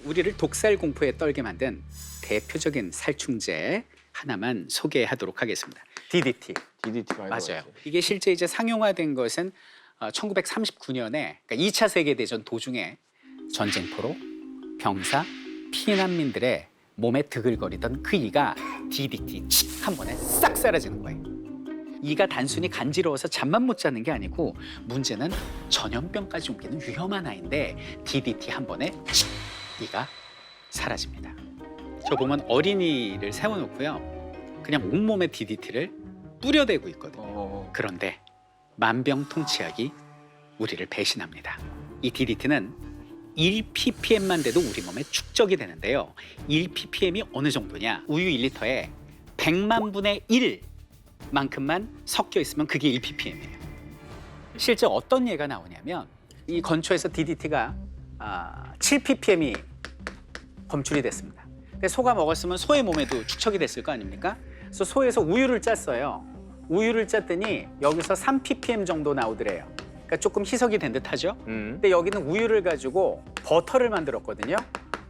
우리를 독살 공포에 떨게 만든 대표적인 살충제 하나만 소개하도록 하겠습니다. DDT. DDT 많이 맞아요. 먹어야지. 이게 실제 이제 상용화된 것은 1939년에 그러니까 2차 세계대전 도중에 전쟁포로 병사, 피난민들의 몸에 드글거리던 그 이가 DDT 칙 한 번에 싹 사라지는 거예요. 이가 단순히 간지러워서 잠만 못 자는 게 아니고 문제는 전염병까지 옮기는 위험한 아이인데 DDT 한 번에 칙 이가 사라집니다. 저 보면 어린이를 세워놓고요. 그냥 온몸에 DDT를 뿌려대고 있거든요. 그런데 만병통치약이 우리를 배신합니다. 이 DDT는 1ppm만 돼도 우리 몸에 축적이 되는데요. 1ppm이 어느 정도냐? 우유 1리터에 100만 분의 1만큼만 섞여 있으면 그게 1ppm이에요. 실제 어떤 예가 나오냐면 이 건초에서 DDT가 7ppm이 검출이 됐습니다. 근데 소가 먹었으면 소의 몸에도 축적이 됐을 거 아닙니까? 그래서 소에서 우유를 짰어요. 우유를 짰더니 여기서 3ppm 정도 나오더래요. 그러니까 조금 희석이 된 듯하죠. 근데 여기는 우유를 가지고 버터를 만들었거든요.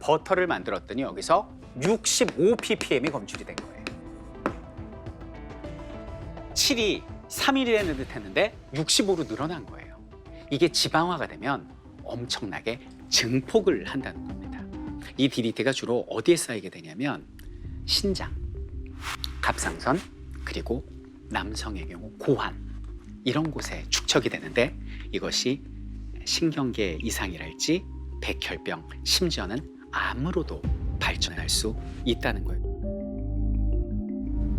버터를 만들었더니 여기서 65ppm이 검출이 된 거예요. 7이 3일이 되는 듯 했는데 65로 늘어난 거예요. 이게 지방화가 되면 엄청나게 증폭을 한다는 겁니다. 이 DDT가 주로 어디에 쌓이게 되냐면 신장, 갑상선, 그리고 남성의 경우 고환 이런 곳에 축적이 되는데 이것이 신경계 이상이랄지 백혈병, 심지어는 암으로도 발전할 수 있다는 거예요.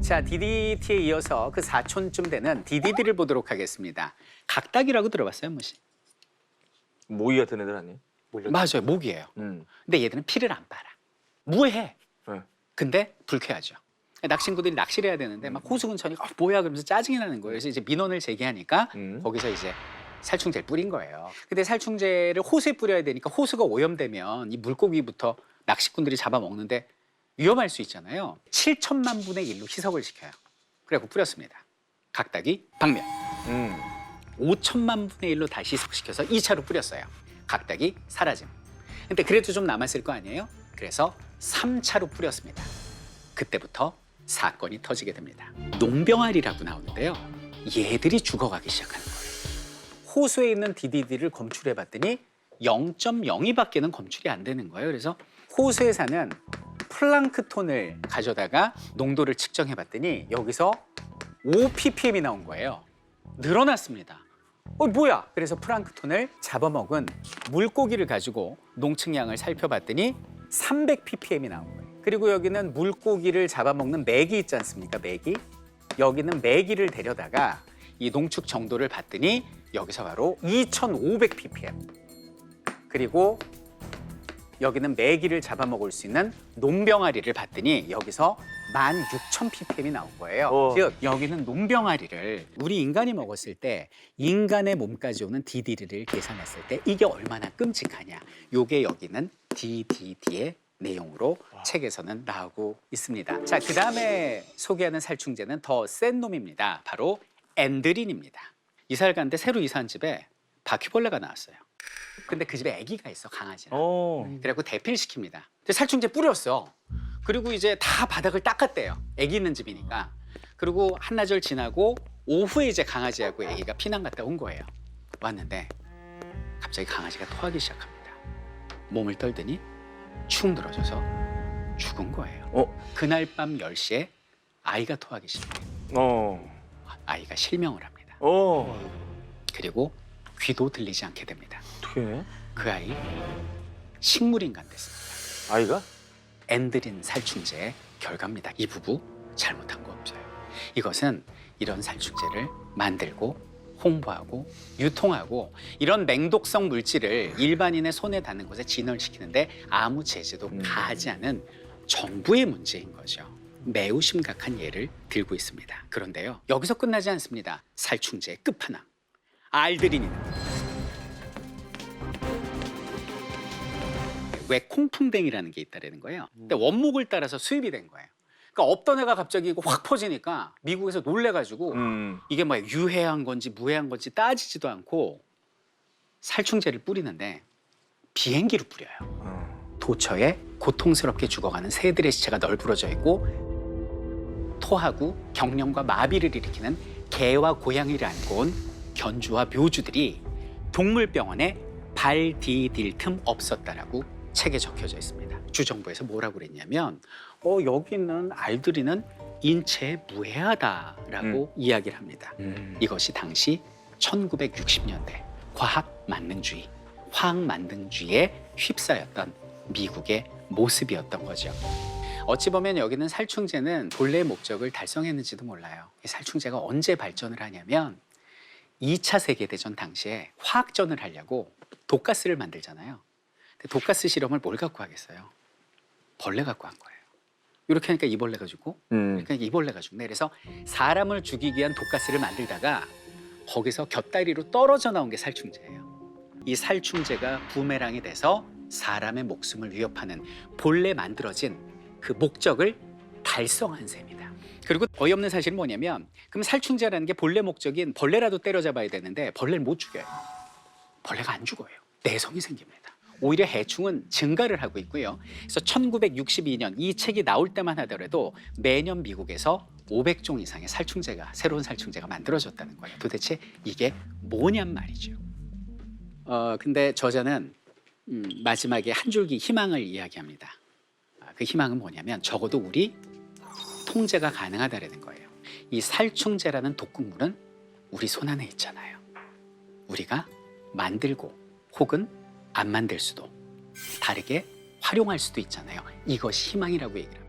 자, DDT에 이어서 그 사촌쯤 되는 DDD를 보도록 하겠습니다. 각닭이라고 들어봤어요, 무시? 모기 같은 애들 아니에요? 맞아요, 모기예요. 근데 얘들은 피를 안 빨아. 무해. 네. 근데 불쾌하죠. 낚시인들이 낚시를 해야 되는데 막 호수 근처니 뭐야 그러면서 짜증이 나는 거예요. 그래서 이제 민원을 제기하니까 거기서 이제 살충제를 뿌린 거예요. 근데 살충제를 호수에 뿌려야 되니까 호수가 오염되면 이 물고기부터 낚시꾼들이 잡아먹는데 위험할 수 있잖아요. 7천만 분의 1로 희석을 시켜요. 그래갖고 뿌렸습니다. 각닭이 박멸. 5천만 분의 1로 다시 희석시켜서 2차로 뿌렸어요. 각닭이 사라짐. 근데 그래도 좀 남았을 거 아니에요? 그래서 3차로 뿌렸습니다. 그때부터 사건이 터지게 됩니다. 농병아리라고 나오는데요. 얘들이 죽어가기 시작하는 거예요. 호수에 있는 DDT를 검출해봤더니 0.02밖에는 검출이 안 되는 거예요. 그래서 호수에 사는 플랑크톤을 가져다가 농도를 측정해봤더니 여기서 5ppm이 나온 거예요. 늘어났습니다. 뭐야? 그래서 플랑크톤을 잡아먹은 물고기를 가지고 농측량을 살펴봤더니 300ppm이 나온 거예요. 그리고 여기는 물고기를 잡아먹는 메기 있지 않습니까? 메기. 여기는 메기를 데려다가 이 농축 정도를 봤더니 여기서 바로 2500ppm. 그리고 여기는 메기를 잡아먹을 수 있는 논병아리를 봤더니 여기서 16,000ppm이 나온 거예요. 즉 여기는 논병아리를 우리 인간이 먹었을 때 인간의 몸까지 오는 DDT를 계산했을 때 이게 얼마나 끔찍하냐. 요게 여기는 DDT의 내용으로 책에서는 나오고 있습니다. 자, 그다음에 소개하는 살충제는 더 센 놈입니다. 바로 엔드린입니다. 이사를 갔는데 새로 이사한 집에 바퀴벌레가 나왔어요. 근데 그 집에 아기가 있어, 강아지랑. 그래갖고 대필시킵니다. 근데 살충제 뿌렸어. 그리고 이제 다 바닥을 닦았대요. 아기 있는 집이니까. 그리고 한나절 지나고 오후에 이제 강아지하고 아기가 피난 갔다 온 거예요. 왔는데 갑자기 강아지가 토하기 시작합니다. 몸을 떨더니 축 늘어져서 죽은 거예요. 그날 밤 10시에 아이가 토하기 시작해요. 아이가 실명을 합니다. 그리고 귀도 들리지 않게 됩니다. 어떻게? 그 아이 식물인간 됐습니다. 아이가? 엔드린 살충제의 결과입니다. 이 부부 잘못한 거 없어요. 이것은 이런 살충제를 만들고 홍보하고 유통하고 이런 맹독성 물질을 일반인의 손에 닿는 곳에 진열시키는데 아무 제재도 가하지 않은 정부의 문제인 거죠. 매우 심각한 예를 들고 있습니다. 그런데요, 여기서 끝나지 않습니다. 살충제의 끝판왕, 알드린입니다. 왜 콩풍뎅이라는 게 있다는 거예요. 근데 원목을 따라서 수입이 된 거예요. 그러니까 없던 애가 갑자기 이거 확 퍼지니까 미국에서 놀래가지고 이게 뭐 유해한 건지 무해한 건지 따지지도 않고 살충제를 뿌리는데 비행기로 뿌려요. 도처에 고통스럽게 죽어가는 새들의 시체가 널브러져 있고 토하고 경련과 마비를 일으키는 개와 고양이를 안고 온 견주와 묘주들이 동물병원에 발 디딜 틈 없었다라고 책에 적혀져 있습니다. 주정부에서 뭐라고 그랬냐면 여기 있는 알들이는 인체에 무해하다라고 이야기를 합니다. 이것이 당시 1960년대 과학 만능주의, 화학 만능주의에 휩싸였던 미국의 모습이었던 거죠. 어찌 보면 여기는 살충제는 본래의 목적을 달성했는지도 몰라요. 이 살충제가 언제 발전을 하냐면 2차 세계대전 당시에 화학전을 하려고 독가스를 만들잖아요. 근데 독가스 실험을 뭘 갖고 하겠어요? 벌레 갖고 한 거예요. 이렇게 하니까 이 벌레가 죽고 그러니까 이 벌레가 죽네. 그래서 사람을 죽이기 위한 독가스를 만들다가 거기서 곁다리로 떨어져 나온 게 살충제예요. 이 살충제가 부메랑이 돼서 사람의 목숨을 위협하는 본래 만들어진 그 목적을 달성한 셈이다. 그리고 어이없는 사실은 뭐냐면 그럼 살충제라는 게 본래 목적인 벌레라도 때려잡아야 되는데 벌레를 못 죽여요. 벌레가 안 죽어요. 내성이 생깁니다. 오히려 해충은 증가를 하고 있고요. 그래서 1962년 이 책이 나올 때만 하더라도 매년 미국에서 500종 이상의 살충제가 새로운 살충제가 만들어졌다는 거예요. 도대체 이게 뭐냔 말이죠. 근데 저자는 마지막에 한 줄기 희망을 이야기합니다. 그 희망은 뭐냐면 적어도 우리 통제가 가능하다는 거예요. 이 살충제라는 독극물은 우리 손 안에 있잖아요. 우리가 만들고 혹은 안 만들 수도 다르게 활용할 수도 있잖아요. 이것이 희망이라고 얘기를 합니다.